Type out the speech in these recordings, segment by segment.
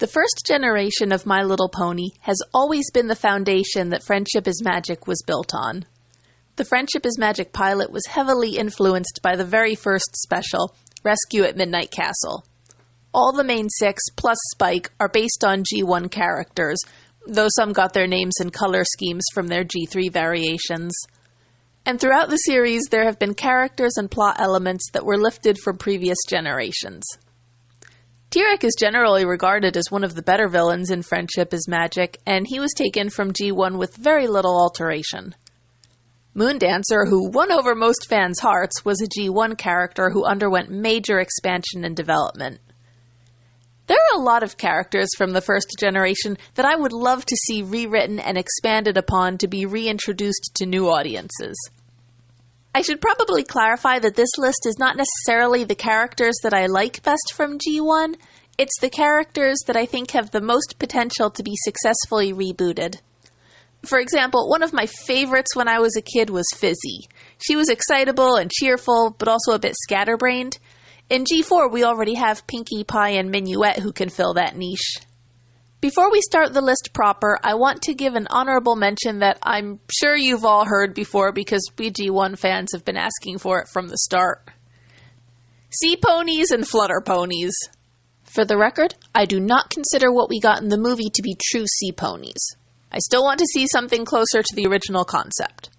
The first generation of My Little Pony has always been the foundation that Friendship is Magic was built on. The Friendship is Magic pilot was heavily influenced by the very first special, Rescue at Midnight Castle. All the main 6, plus Spike, are based on G1 characters, though some got their names and color schemes from their G3 variations. And throughout the series, there have been characters and plot elements that were lifted from previous generations. Tyrek is generally regarded as one of the better villains in Friendship is Magic, and he was taken from G1 with very little alteration. Moondancer, who won over most fans' hearts, was a G1 character who underwent major expansion and development. There are a lot of characters from the first generation that I would love to see rewritten and expanded upon to be reintroduced to new audiences. I should probably clarify that this list is not necessarily the characters that I like best from G1, it's the characters that I think have the most potential to be successfully rebooted. For example, one of my favorites when I was a kid was Fizzy. She was excitable and cheerful, but also a bit scatterbrained. In G4, we already have Pinkie Pie and Minuet who can fill that niche. Before we start the list proper, I want to give an honorable mention that I'm sure you've all heard before because we G1 fans have been asking for it from the start. Sea Ponies and Flutter Ponies. For the record, I do not consider what we got in the movie to be true Sea Ponies. I still want to see something closer to the original concept.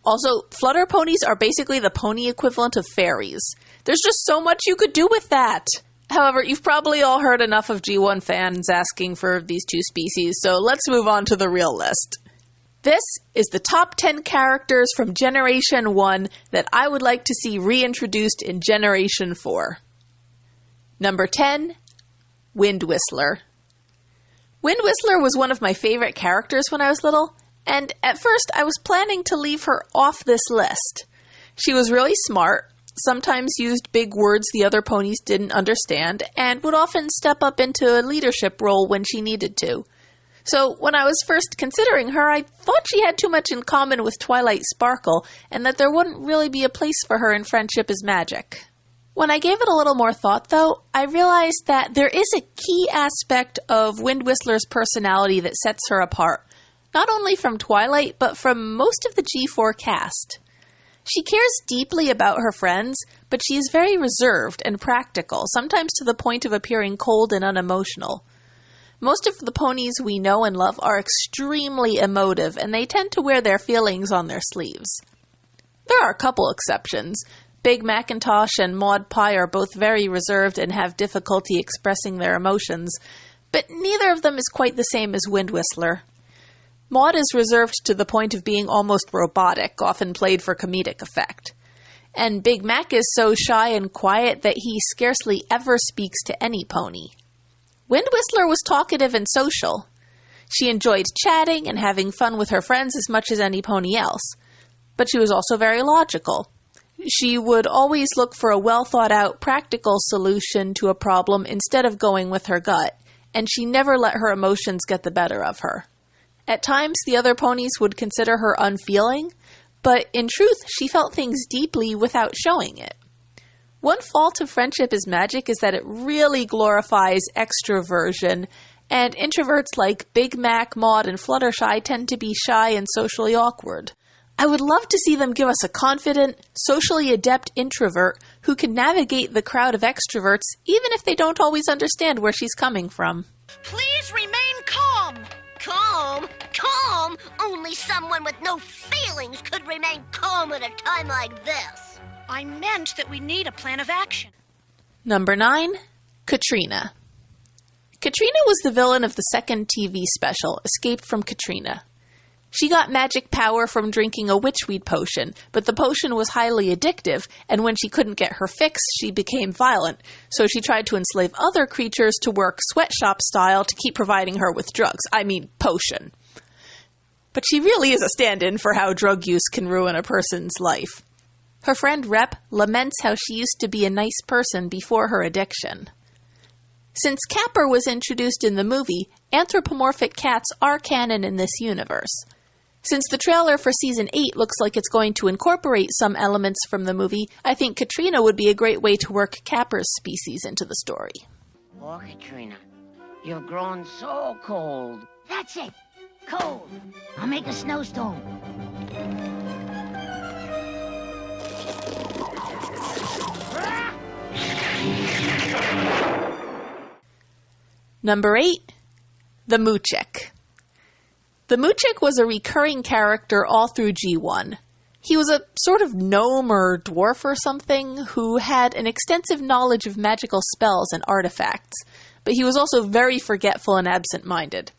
Also, Flutter Ponies are basically the pony equivalent of fairies. There's just so much you could do with that! However, you've probably all heard enough of G1 fans asking for these two species, so let's move on to the real list. This is the top 10 characters from Generation 1 that I would like to see reintroduced in Generation 4. Number 10, Wind Whistler. Wind Whistler was one of my favorite characters when I was little, and at first I was planning to leave her off this list. She was really smart, sometimes used big words the other ponies didn't understand, and would often step up into a leadership role when she needed to. So when I was first considering her, I thought she had too much in common with Twilight Sparkle, and that there wouldn't really be a place for her in Friendship is Magic. When I gave it a little more thought, though, I realized that there is a key aspect of Wind Whistler's personality that sets her apart, not only from Twilight, but from most of the G4 cast. She cares deeply about her friends, but she is very reserved and practical, sometimes to the point of appearing cold and unemotional. Most of the ponies we know and love are extremely emotive, and they tend to wear their feelings on their sleeves. There are a couple exceptions. Big Macintosh and Maud Pie are both very reserved and have difficulty expressing their emotions, but neither of them is quite the same as Wind Whistler. Maud is reserved to the point of being almost robotic, often played for comedic effect. And Big Mac is so shy and quiet that he scarcely ever speaks to any pony. Wind Whistler was talkative and social. She enjoyed chatting and having fun with her friends as much as any pony else. But she was also very logical. She would always look for a well-thought-out, practical solution to a problem instead of going with her gut, and she never let her emotions get the better of her. At times, the other ponies would consider her unfeeling, but in truth, she felt things deeply without showing it. One fault of Friendship is Magic is that it really glorifies extroversion, and introverts like Big Mac, Maud, and Fluttershy tend to be shy and socially awkward. I would love to see them give us a confident, socially adept introvert who can navigate the crowd of extroverts even if they don't always understand where she's coming from. Please remain calm. Calm? Calm? Only someone with no feelings could remain calm at a time like this. I meant that we need a plan of action. Number 9, Katrina. Katrina was the villain of the second TV special, Escape from Katrina. She got magic power from drinking a witchweed potion, but the potion was highly addictive, and when she couldn't get her fix, she became violent, so she tried to enslave other creatures to work sweatshop style to keep providing her with drugs. I mean, potion. But she really is a stand-in for how drug use can ruin a person's life. Her friend Rep laments how she used to be a nice person before her addiction. Since Capper was introduced in the movie, anthropomorphic cats are canon in this universe. Since the trailer for Season 8 looks like it's going to incorporate some elements from the movie, I think Katrina would be a great way to work Capper's species into the story. Oh, Katrina, You've grown so cold. That's it. Cold. I'll make a snowstorm. Number 8, the Moochick. The Moochick was a recurring character all through G1. He was a sort of gnome or dwarf or something who had an extensive knowledge of magical spells and artifacts, but he was also very forgetful and absent-minded.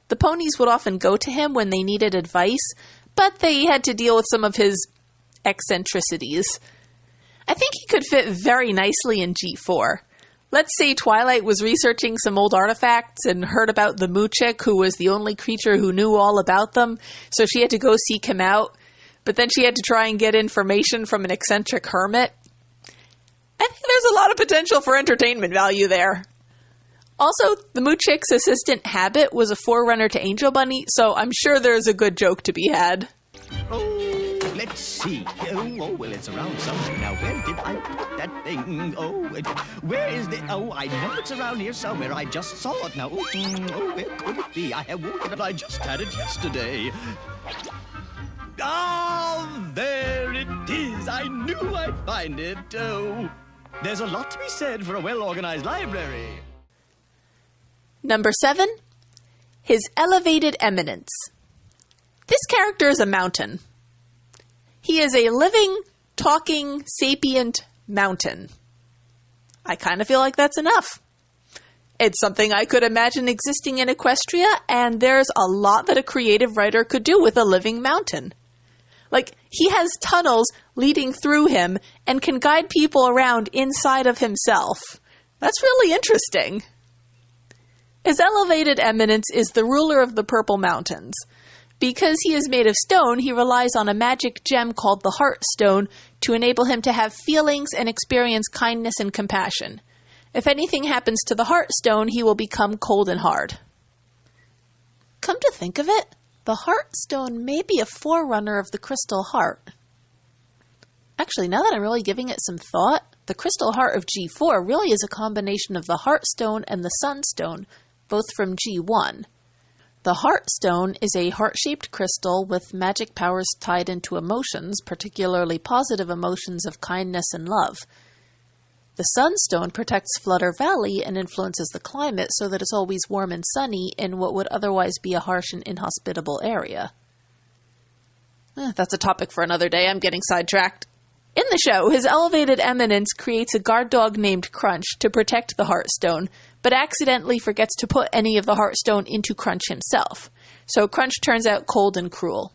The ponies would often go to him when they needed advice, but they had to deal with some of his eccentricities. I think he could fit very nicely in G4. Let's say Twilight was researching some old artifacts and heard about the Moochick, who was the only creature who knew all about them, so she had to go seek him out, but then she had to try and get information from an eccentric hermit. I think there's a lot of potential for entertainment value there. Also, the Moochick's assistant Habit was a forerunner to Angel Bunny, so I'm sure there's a good joke to be had. Oh, let's see. Oh, well, it's around somewhere. Now, where did I put that thing? Where is the... Oh, I know it's around here somewhere. I just saw it now. Where could it be? I have woken it. I just had it yesterday. Ah, there it is. I knew I'd find it. Oh, there's a lot to be said for a well-organized library. Number 7, his elevated eminence. This character is a mountain. He is a living, talking, sapient mountain. I kind of feel like that's enough. It's something I could imagine existing in Equestria, and there's a lot that a creative writer could do with a living mountain. Like, he has tunnels leading through him and can guide people around inside of himself. That's really interesting. His elevated eminence is the ruler of the Purple Mountains. Because he is made of stone, he relies on a magic gem called the Heartstone to enable him to have feelings and experience kindness and compassion. If anything happens to the Heartstone, he will become cold and hard. Come to think of it, the Heartstone may be a forerunner of the Crystal Heart. Actually, now that I'm really giving it some thought, the Crystal Heart of G4 really is a combination of the Heartstone and the Sunstone, both from G1. The Heartstone is a heart-shaped crystal with magic powers tied into emotions, particularly positive emotions of kindness and love. The Sunstone protects Flutter Valley and influences the climate so that it's always warm and sunny in what would otherwise be a harsh and inhospitable area. That's a topic for another day. I'm getting sidetracked. In the show, his elevated eminence creates a guard dog named Crunch to protect the Heartstone, but accidentally forgets to put any of the Heartstone into Crunch himself. So Crunch turns out cold and cruel.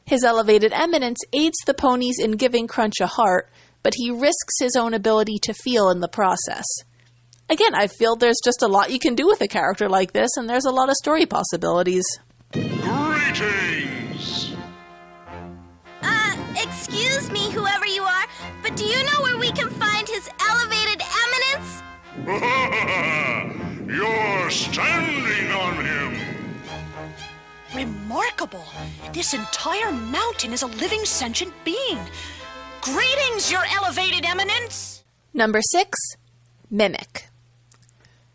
His elevated eminence aids the ponies in giving Crunch a heart, but he risks his own ability to feel in the process. Again, I feel there's just a lot you can do with a character like this, and there's a lot of story possibilities. Greetings! Excuse me, whoever you are, but do you know where we can find his elevated eminence? You're standing on him! Remarkable. This entire mountain is a living sentient being. Greetings, your elevated eminence! Number 6, Mimic.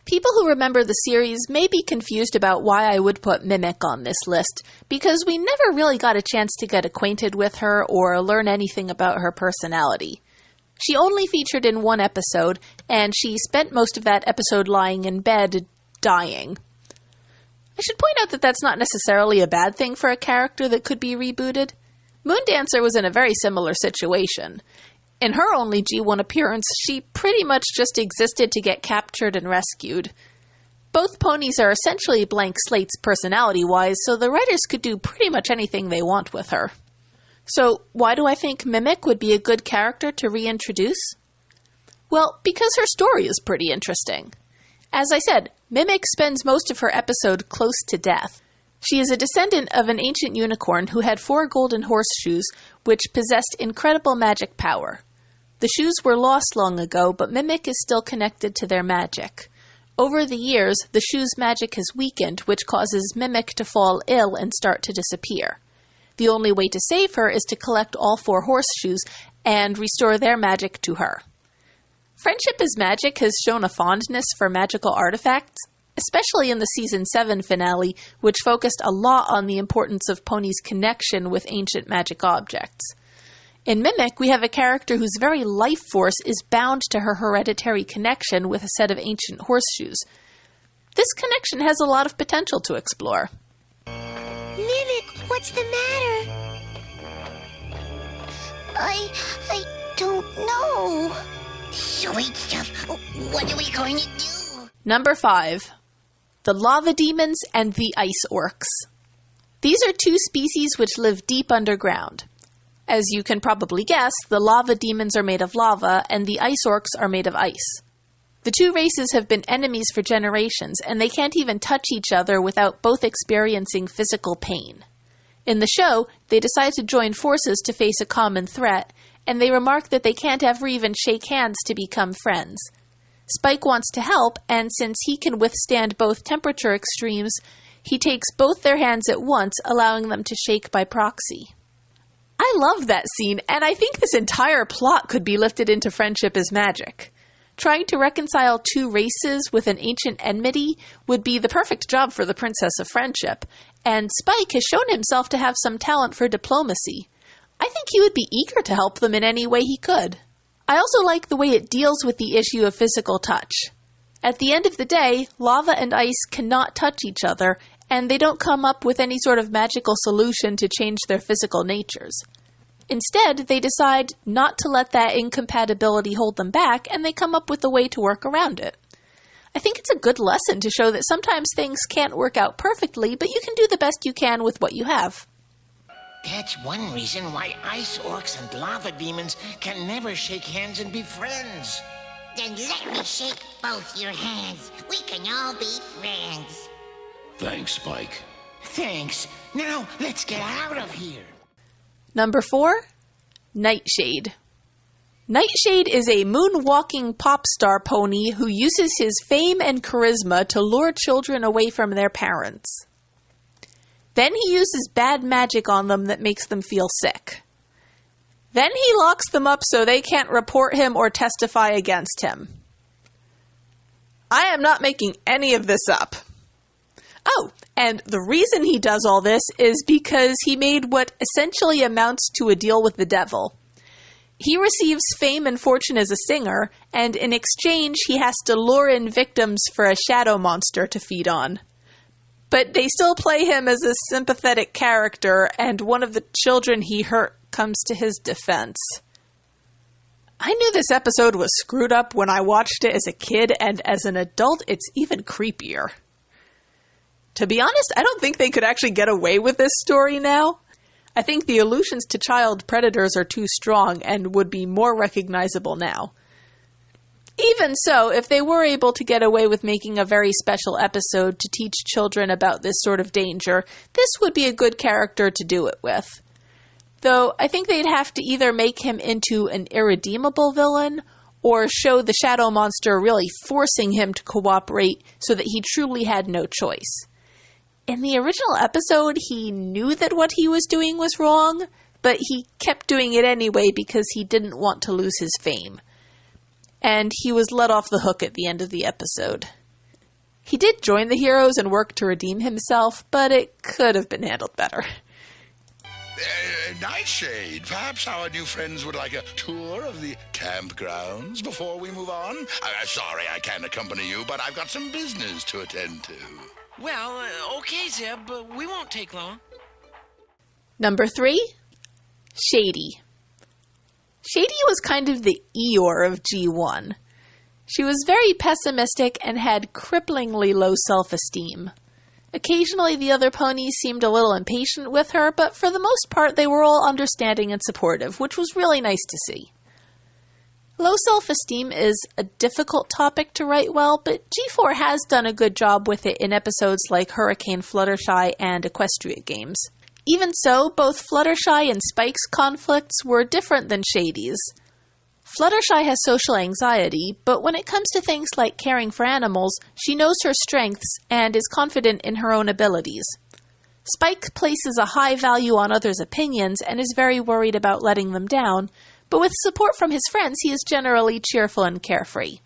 People who remember the series may be confused about why I would put Mimic on this list, because we never really got a chance to get acquainted with her or learn anything about her personality. She only featured in one episode, and she spent most of that episode lying in bed, dying. I should point out that that's not necessarily a bad thing for a character that could be rebooted. Moondancer was in a very similar situation. In her only G1 appearance, she pretty much just existed to get captured and rescued. Both ponies are essentially blank slates personality-wise, so the writers could do pretty much anything they want with her. So, why do I think Mimic would be a good character to reintroduce? Well, because her story is pretty interesting. As I said, Mimic spends most of her episode close to death. She is a descendant of an ancient unicorn who had 4 golden horseshoes, which possessed incredible magic power. The shoes were lost long ago, but Mimic is still connected to their magic. Over the years, the shoes' magic has weakened, which causes Mimic to fall ill and start to disappear. The only way to save her is to collect all 4 horseshoes and restore their magic to her. Friendship is Magic has shown a fondness for magical artifacts. especially in the Season 7 finale, which focused a lot on the importance of Pony's connection with ancient magic objects. In Mimic, we have a character whose very life force is bound to her hereditary connection with a set of ancient horseshoes. This connection has a lot of potential to explore. Mimic, what's the matter? I don't know. Sweet stuff. What are we going to do? Number 5. The lava demons and the ice orcs. These are two species which live deep underground. As you can probably guess, the lava demons are made of lava and the ice orcs are made of ice. The two races have been enemies for generations, and they can't even touch each other without both experiencing physical pain. In the show, they decide to join forces to face a common threat, and they remark that they can't ever even shake hands to become friends. Spike wants to help, and since he can withstand both temperature extremes, he takes both their hands at once, allowing them to shake by proxy. I love that scene, and I think this entire plot could be lifted into Friendship is Magic. Trying to reconcile two races with an ancient enmity would be the perfect job for the Princess of Friendship, and Spike has shown himself to have some talent for diplomacy. I think he would be eager to help them in any way he could. I also like the way it deals with the issue of physical touch. At the end of the day, lava and ice cannot touch each other, and they don't come up with any sort of magical solution to change their physical natures. Instead, they decide not to let that incompatibility hold them back, and they come up with a way to work around it. I think it's a good lesson to show that sometimes things can't work out perfectly, but you can do the best you can with what you have. That's one reason why ice orcs and lava demons can never shake hands and be friends. Then let me shake both your hands. We can all be friends. Thanks, Spike. Thanks. Now, let's get out of here. Number 4, Nightshade. Nightshade is a moonwalking pop star pony who uses his fame and charisma to lure children away from their parents. Then he uses bad magic on them that makes them feel sick. Then he locks them up so they can't report him or testify against him. I am not making any of this up. Oh, and the reason he does all this is because he made what essentially amounts to a deal with the devil. He receives fame and fortune as a singer, and in exchange he has to lure in victims for a shadow monster to feed on. But they still play him as a sympathetic character, and one of the children he hurt comes to his defense. I knew this episode was screwed up when I watched it as a kid, and as an adult it's even creepier. To be honest, I don't think they could actually get away with this story now. I think the allusions to child predators are too strong and would be more recognizable now. Even so, if they were able to get away with making a very special episode to teach children about this sort of danger, this would be a good character to do it with. Though, I think they'd have to either make him into an irredeemable villain, or show the shadow monster really forcing him to cooperate so that he truly had no choice. In the original episode, he knew that what he was doing was wrong, but he kept doing it anyway because he didn't want to lose his fame. And he was let off the hook at the end of the episode. He did join the heroes and work to redeem himself, but it could have been handled better. Nightshade, perhaps our new friends would like a tour of the campgrounds before we move on? Sorry I can't accompany you, but I've got some business to attend to. Well, okay, Zeb, but we won't take long. Number 3, Shady. Shady was kind of the Eeyore of G1. She was very pessimistic and had cripplingly low self-esteem. Occasionally the other ponies seemed a little impatient with her, but for the most part they were all understanding and supportive, which was really nice to see. Low self-esteem is a difficult topic to write well, but G4 has done a good job with it in episodes like Hurricane Fluttershy and Equestria Games. Even so, both Fluttershy and Spike's conflicts were different than Shady's. Fluttershy has social anxiety, but when it comes to things like caring for animals, she knows her strengths and is confident in her own abilities. Spike places a high value on others' opinions and is very worried about letting them down, but with support from his friends, he is generally cheerful and carefree.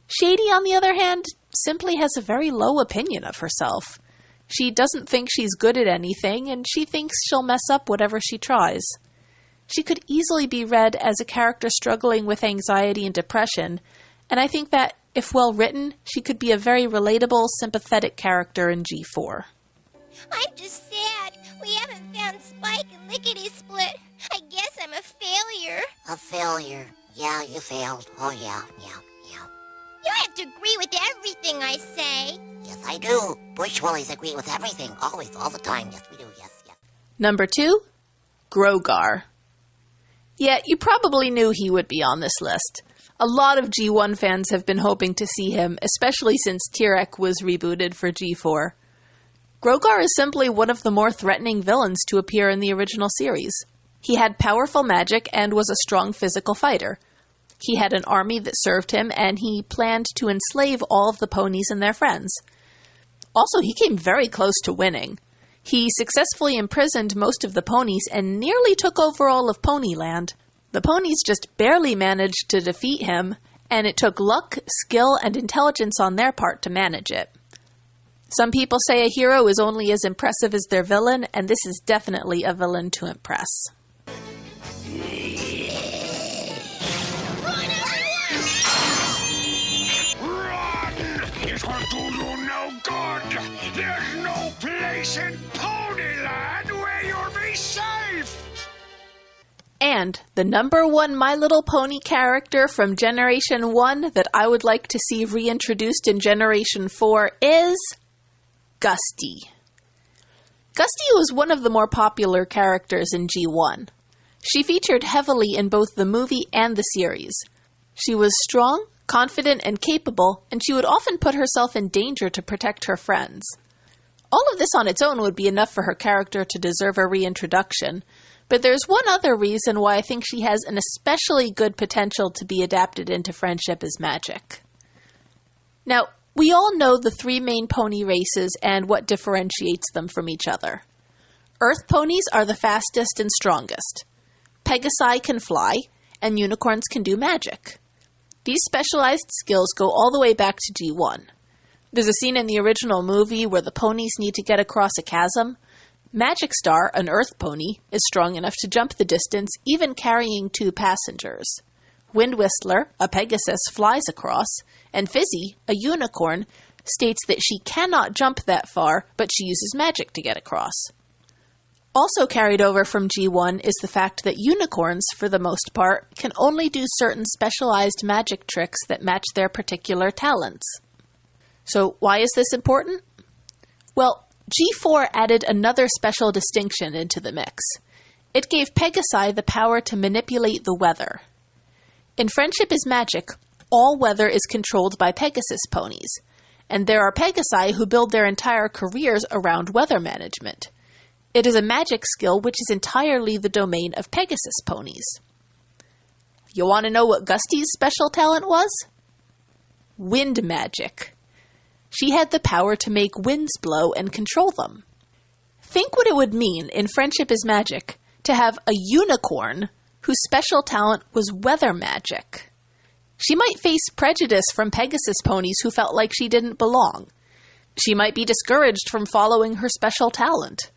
Shady, on the other hand, simply has a very low opinion of herself. She doesn't think she's good at anything, and she thinks she'll mess up whatever she tries. She could easily be read as a character struggling with anxiety and depression, and I think that, if well written, she could be a very relatable, sympathetic character in G4. I'm just sad. We haven't found Spike and Lickety Split. I guess I'm a failure. A failure. Yeah, you failed. Oh, yeah. You have to agree with everything I say. Yes, I do. Bush Willies agree with everything. Always, all the time. Yes, we do. Yes. Number 2, Grogar. Yeah, you probably knew he would be on this list. A lot of G1 fans have been hoping to see him, especially since Tyrek was rebooted for G4. Grogar is simply one of the more threatening villains to appear in the original series. He had powerful magic and was a strong physical fighter. He had an army that served him, and he planned to enslave all of the ponies and their friends. Also, he came very close to winning. He successfully imprisoned most of the ponies and nearly took over all of Ponyland. The ponies just barely managed to defeat him, and it took luck, skill, and intelligence on their part to manage it. Some people say a hero is only as impressive as their villain, and this is definitely a villain to impress. It will do you no good. There's no place in Ponyland where you'll be safe. And the number 1 My Little Pony character from Generation 1 that I would like to see reintroduced in Generation 4 is Gusty. Gusty was one of the more popular characters in G1. She featured heavily in both the movie and the series. She was strong, confident, and capable, and she would often put herself in danger to protect her friends. All of this on its own would be enough for her character to deserve a reintroduction, but there's one other reason why I think she has an especially good potential to be adapted into Friendship is Magic. Now, we all know the 3 main pony races and what differentiates them from each other. Earth ponies are the fastest and strongest. Pegasi can fly, and unicorns can do magic. These specialized skills go all the way back to G1. There's a scene in the original movie where the ponies need to get across a chasm. Magic Star, an Earth pony, is strong enough to jump the distance, even carrying 2 passengers. Wind Whistler, a Pegasus, flies across, and Fizzy, a unicorn, states that she cannot jump that far, but she uses magic to get across. Also carried over from G1 is the fact that unicorns, for the most part, can only do certain specialized magic tricks that match their particular talents. So why is this important? Well, G4 added another special distinction into the mix. It gave Pegasi the power to manipulate the weather. In Friendship is Magic, all weather is controlled by Pegasus ponies, and there are Pegasi who build their entire careers around weather management. It is a magic skill which is entirely the domain of Pegasus ponies. You want to know what Gusty's special talent was? Wind magic. She had the power to make winds blow and control them. Think what it would mean in Friendship is Magic to have a unicorn whose special talent was weather magic. She might face prejudice from Pegasus ponies who felt like she didn't belong. She might be discouraged from following her special talent.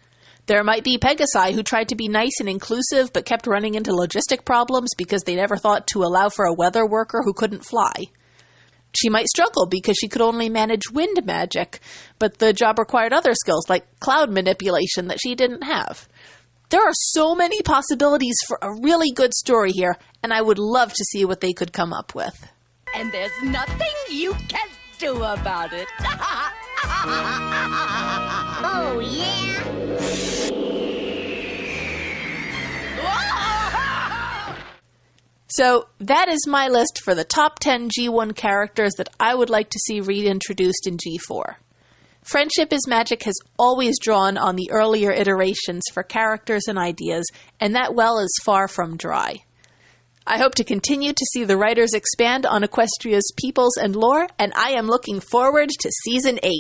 There might be Pegasi who tried to be nice and inclusive but kept running into logistic problems because they never thought to allow for a weather worker who couldn't fly. She might struggle because she could only manage wind magic, but the job required other skills like cloud manipulation that she didn't have. There are so many possibilities for a really good story here, and I would love to see what they could come up with. And there's nothing you can do about it. Oh, yeah? So that is my list for the top 10 G1 characters that I would like to see reintroduced in G4. Friendship is Magic has always drawn on the earlier iterations for characters and ideas, and that well is far from dry. I hope to continue to see the writers expand on Equestria's peoples and lore, and I am looking forward to Season 8.